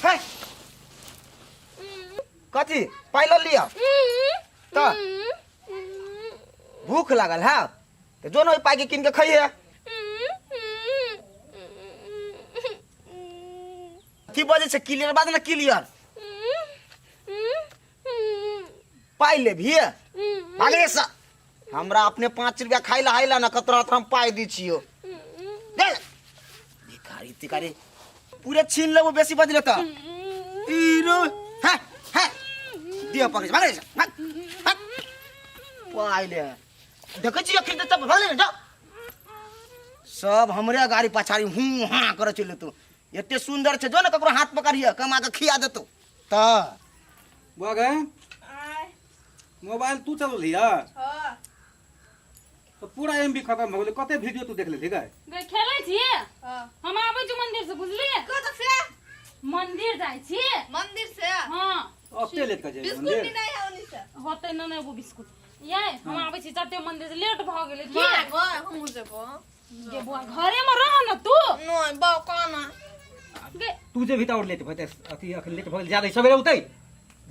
है कथी पाइल लिया तो भूख लागल है तो जो नहीं पाई के किन के खाइए की वजह से क्लियर बात ना क्लियर पाई ले भी भागे सा हमरा अपने 5 रुपया खाइला हाइला ना कतरा हम पाई दी छियो दे भिखारी तिकारी पूरे छीन लेबो बेसी बज लेता तीरो है दिया पकड़ भागे सा पाई ले देखे छी अखन त भागे जा सब हमरे गाड़ी पछाड़ी हूं हां करे चले तू एते सुंदर छे जो ना ककरो हाथ पकड़िए कमा के खिया देतो त बुआ गए मोबाइल तू चलो लिया हां तो पूरा एमबी खत्म हो गेले कते वीडियो तू देख ले ठीक है गे खेलै छी हां हम आबै छी मंदिर से बुझलिए कत से मंदिर जाय छी मंदिर से हां अब लेट का जाए बिस्कुट मंदिर भी नहीं है उन्हीं से होते न ने वो बिस्कुट ये हम आबै छी चट्टे मंदिर से लेट भ गेले की की गो हम जेबो गे बुआ घरे में रह न तू नहीं बा काना गे तू जे भीतर लेट भते अथी अखन लेट भ ज्यादा सवेरे उतै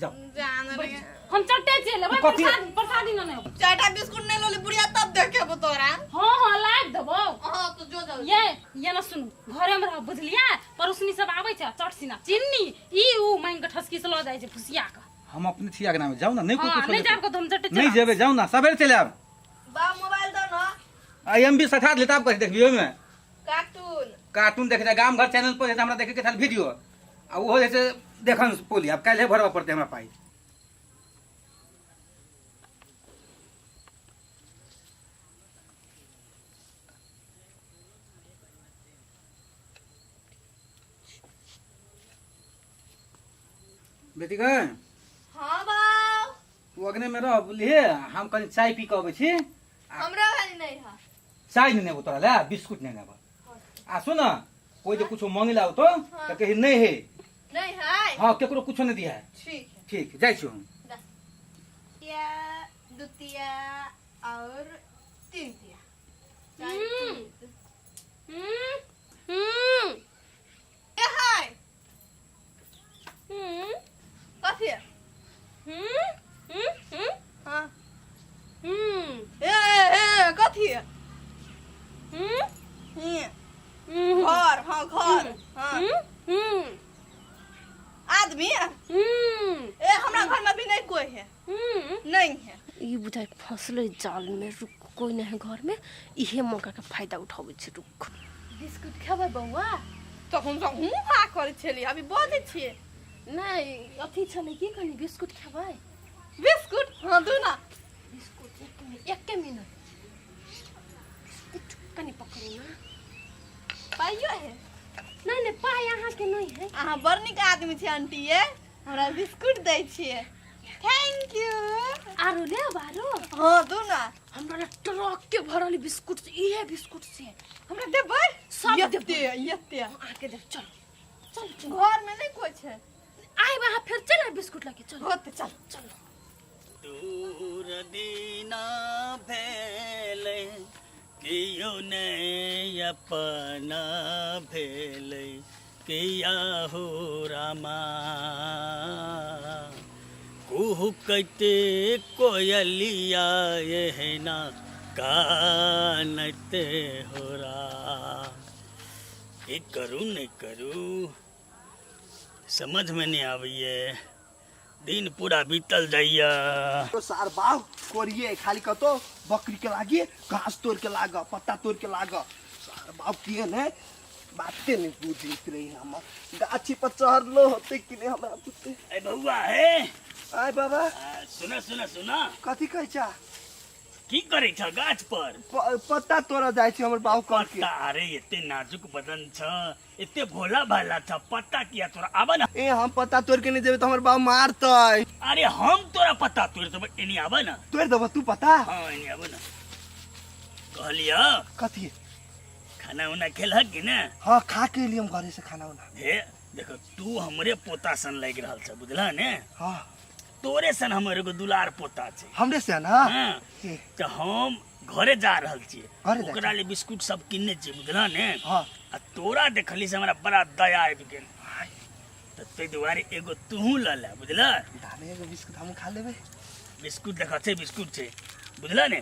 जाओ जान रे हम चट्टे चले भाई कथी? प्रसादी न ने चाटा बिस्कुट नहीं लोली बुढ़िया तब देखे बो तोरा हां लाग देबो हां तो जो जाओ ये न सुन घरे में रह बुझलिया परोसनी सब आबै छै चटसीना चिन्नी ई उ मांग के ठसकी से ल जाय छै फुसिया के हम अपने छिया के नाम जाओ ना नहीं हां कुछ नहीं जाब को हम चट्टे नहीं जेबे जाओ ना सवेरे चले आब बा मोबाइल दो ना एमबी सठा लेता आप कह देखियो में कार्टून देखे जा गांव घर चैनल पर हमरा देखे के थाल वीडियो आ वो जैसे देखन पोली अब काल्हे भरवा पड़ते हमरा पाई बेटी गए हां बाऊ तू अगने में रह लिए हम कनी चाय पी के अबै छी हमरा वाली नहीं है चाय नहीं नेबो तोरा ले बिस्कुट नहीं नेबो आ सुन कोई जो कुछ मांगिला हो तो कही नहीं है नहीं है हां केकरो कुछ नहीं दिया है ठीक है ठीक जाय छी हम या दुतिया और तीनतिया ये है कथी है हाँ ए कथी है घर हाँ घर हाँ आदमी है ए हमरा घर में भी नहीं कोई है नहीं है ई बुझाइ फसले जाल में रुक कोई नहीं है घर में इहे मौका का फायदा उठाबै छै रुक बिस्कुट खेबै बौआ तो हम सब हूँ खा करे छली अभी बोले छिए नहीं अथी छले की कनी बिस्कुट खेबै बिस्कुट हाँ दो ना बिस्कुट एक मिनट बिस्कुट कनी पकड़ू ना पाइयो है नहीं नहीं पाय अहाँ के नहीं है अहाँ बड़ नीक आदमी छी आंटी ये हमरा बिस्कुट दै छिए थैंक यू आरो ले बारो हाँ दो ना हमरा ट्रक के भरल बिस्कुट से इहे बिस्कुट से हमरा देबै सब यत्ते यत्ते आके दे चलो चलो घर में नहीं कोई है आइ वहां फिर चल बिस्कुट लेके चलो होते चल चलो दूर दीना भेले कियो ने अपना भेले किया हो रामा कुहू कते कोयलिया एहना कानते हो रा ये करूँ नहीं करूँ समझ में नहीं आविए दिन पूरा बीतल जाइया तो सार बाव कोरिए खाली कतो बकरी के लागी घास तोड़ के लाग पत्ता तोड़ के लाग सार बाव किए ने बातें नहीं बुझित रही हम गाछी पर चढ़लो होते कि नहीं हमरा पुते ए बउआ है आय बाबा सुना सुना सुना कथी कहै छा की करे छ गाछ पर पत्ता तोड़ जाय छी हमर बाव कर के पत्ता अरे एते नाजुक बदन छ एते भोला भाला छ पत्ता किया तोरा आबा ना ए हम पत्ता तोड़ के नहीं देबे तो हमर बाव मारतै अरे हम तोरा पत्ता तोड़ देब एनी आबा ना तोड़ देबो तू पत्ता हां एनी आबा ना कहलिया कथी खाना उना खेलह कि ना हां खा के लिए हम घरे से खाना उना हे देखो तू हमरे पोता सन लाग रहल छ बुझला ने हां तोरे सन हमरे को दुलार पोता छे हमरे से ना हां तो हम घरे जा रहल छी घरे जा ओकरा ले बिस्कुट सब किनने छी बुझला ने हां आ तोरा देखली से हमरा बड़ा दया आबि गेल तो ते दुआरे एगो तूहू ल ले बुझला दाने एगो बिस्कुट हम खा लेबे बिस्कुट देखा छै बिस्कुट छै बुझला ने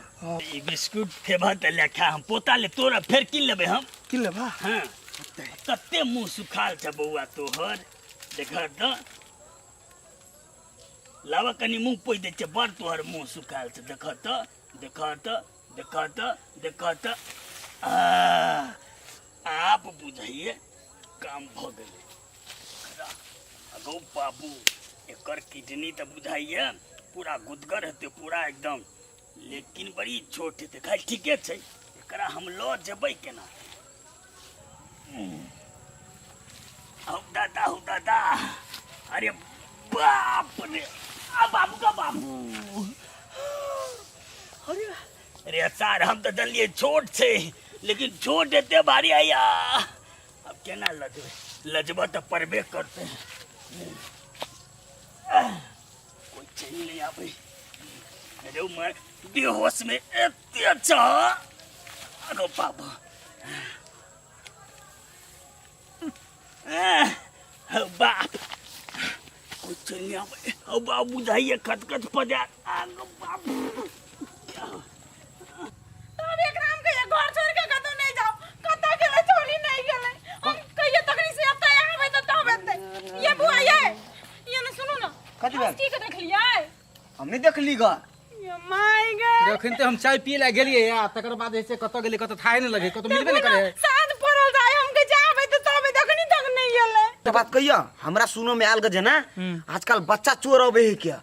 ई बिस्कुट खेबह त ले खा हम पोता ले तोरा फेर किन लेबै हम किन लेबा हाँ कते मुंह सुखाल छ बौआ तोहर देख त लावा कनी मुंह पोइ दै छै बड़ तोहर मुंह सुखाल छ देख त आप बुझाइए काम भ गेलै अगो बाबू एकर किडनी त बुझाइए पूरा गुदगर हेतै पूरा एकदम लेकिन बड़ी छोट हेतै खाली ठीके छै एकरा हम ल जेबै केना हौ दादा अरे बाप रे आ बाबू का बाबू अरे सार हम तो जल्दी छोट छे लेकिन छोट एते भारी आया अब केना लजबा तो परबे करते कोई चाहिए नहीं आवे अरे मैं बेहोश में एते अच्छा अगो बाबू बाप कोई चाहिए आवे ओ बाबू बुझाइए खटखट पजा आगो बाबू घर छोड़ के कतौ नहीं जाओ कतौ गेले छोड़ी नहीं गेले हम कहिए तकनी से अब तय आवे त तब एते ये बुआ ये न सुनो ना कथि भेल की के देख लियै हम नहीं देखली ग ये माय गे जखन ते हम चाय पिए ला गेलिए या तकर बाद ऐसे कत गेली कत थाय नहीं लगे कत मिलबे नहीं करे साथ पड़ल जाय हम के जावे त तब देखनी तक नहीं गेले तो बात कहिया हमरा सुनो में आल गजे ना आजकल बच्चा चोर अबे है क्या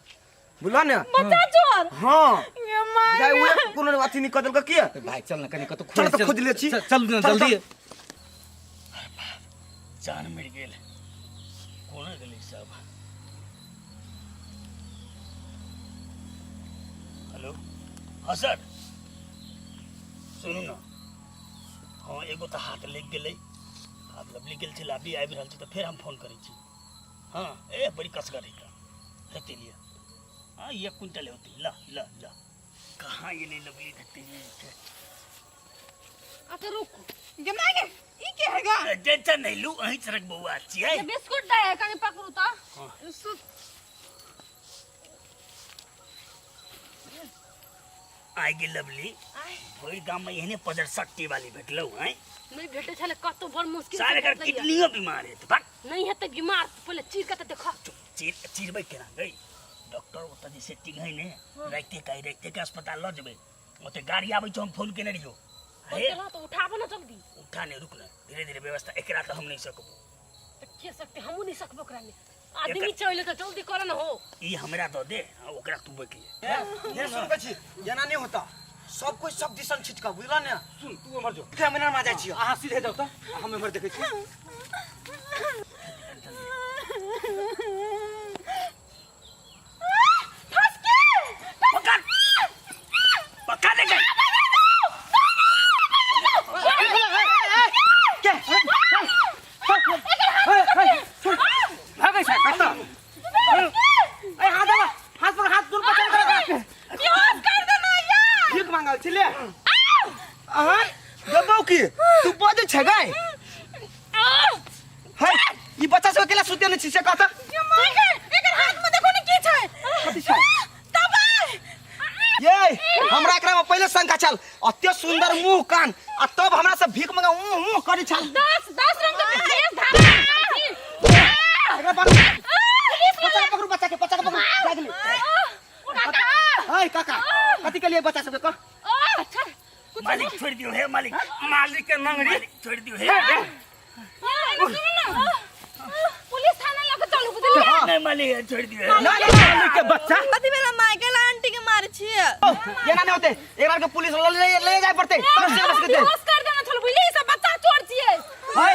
बुला ना बच्चा चोर हां ये माय जाय उहे कोनो अथी नहीं कदल का किया भाई चल ना कनी कत चल तो खोज ले छी चल ना जल्दी जान मिल गेल कोन गेलै सब हेलो हाँ सर सुनू ना हाँ एगो तो हाथ लग गेलै हाथ लग गेल छै अभी आबि रहल छै तो फिर हम फोन करै छी हाँ ए बड़ी कसगर हेतै लिए हाँ 1 क्विंटल होती ला ला ला कहाँ ये नहीं लगी देती है अच्छा रुक ये माय गे ई के हैगा टेंशन नहीं लू अहीं सरक बउआ छी है ये बिस्कुट दे कनी पकड़ू त आइ गेल लवली ओई गाम में एहने पजर शक्ति वाली भेटलौ हैं नहीं भेटे छले कतो बड़ मुश्किल सारे कर किडनियो बीमार है भाग नहीं हेते बीमार पहले चीर के त देखा चीरबै केना गई डॉक्टर ओतऽ जे सेटिंग है ने राइते के अस्पताल ल जेबै ओते गाड़ी आबै छ हम फोन केने रहियो चला तो उठाबो ना जल्दी उठा ने रुक ना धीरे धीरे व्यवस्था एकरा त हम नहीं सकबो त के सकते हमहु नहीं सकबो करा में आदमी चले त जल्दी कर न हो ई हमरा दो दे ओकरा तू बकी ये सुन के छी जना नहीं होता सब कोई सब दिशन छिटका बुझला ने सुन तू हमर जो कैमरा में आ जाय छी आहा सीधे जाओ त हम हमर देखै छी पक्का दे गई भागै छ कत ए हाथ दबा हाथ पर हाथ दूर पकड़ कर बेहोश कर देना यार भीख मांगल छी ले अहाँ गबौ की तू बजे छ गई है ई बच्चा सब अकेला सुते नहीं छी से कहता ये माय गे एकर हाथ में देखो नि की छै कथि छै दबाई ये हमरा एकरा में पहले शंका चल अत्य सुंदर मुंह कान आ तब हमरा से भीख मांगा मुंह करी छल 10 रंग के भेष धारा एकरा पर बच्चा पकड़ू बच्चा के पकड़ू जागली हाय काका कथि के लिए बच्चा सब को मालिक छोड़ दियो हे मालिक के नंगड़ी छोड़ दियो हे पुलिस थाना लग चलू बुझलिए नहीं मालिक छोड़ दियो हे मालिक के बच्चा कथी बेला माइकल आंटी के मारे छिए ये ना नहीं होते एक बार के पुलिस ले जाए पड़ते बेहोश कर देना चल बुझली सब बच्चा चोर छिए हाय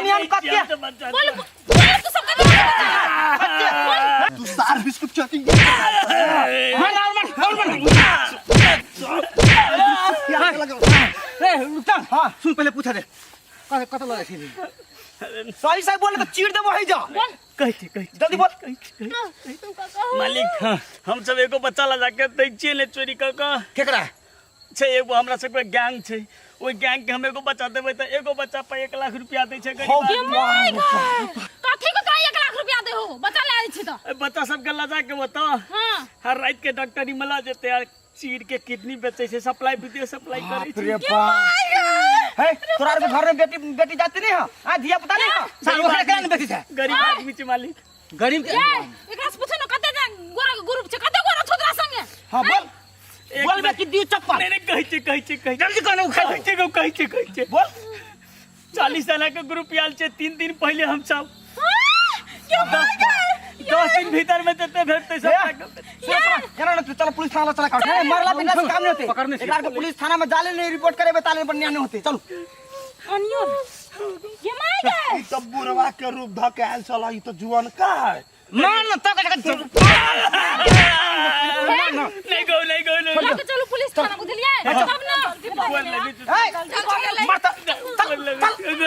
ये हम कत्ते बोल तू सब तू सार बिस्कुट चाटी ए रुक हां सुन पहले पूछा दे कत लगे छी सही सही बोले तो चीर देबो है जा कही जल्दी बोल मालिक हम सब एगो बच्चा ला जाके दै छियै ने चोरी क के केकरा छै एगो हमरा सबके गैंग छै ओई गैंग के हम एगो बच्चा देबै त एगो बच्चा पे 1 लाख रुपया दै छै हो गरीब आदमी। कथी को तो 1 लाख रुपया दे हो बच्चा ले आई छी तो ए, बच्चा सब के लजा के बता हां हर रात के डॉक्टरी मला जेते यार चीर के किडनी बेचे छै सप्लाई विदेश सप्लाई करे छै रे बाप है तोरा के घर में बेटी बेटी जाती नहीं है आ दिया पता नहीं है साल ओकरा केना बेटी छै गरीब आदमी छै मालिक गरीब ए एकरा से पूछो न कते गोरा ग्रुप छै कते गोरा छोदरा संगे हां बोल बोल बे कि दियो चप्पल नहीं नहीं कहै छै जल्दी कहना कहै छै बोल 40 साल के ग्रुप आयल छै 3 दिन पहले हम सब क्यों मार गए 10 दिन भीतर में देते भेटते सब केना न चल पुलिस थाना चला काट मारला बिना से काम नहीं होते पकड़ने से। एक बार के पुलिस थाना में जाले नहीं रिपोर्ट करे बताले पर नहीं होते चलो अनियो ये मार गए ई तो बुढ़वा के रूप धके आयल साला ई तो जुआन का है मान न तक नहीं गो लेके चलो पुलिस थाना बुझलिए तब ना बोल लगी ए मारता चल चल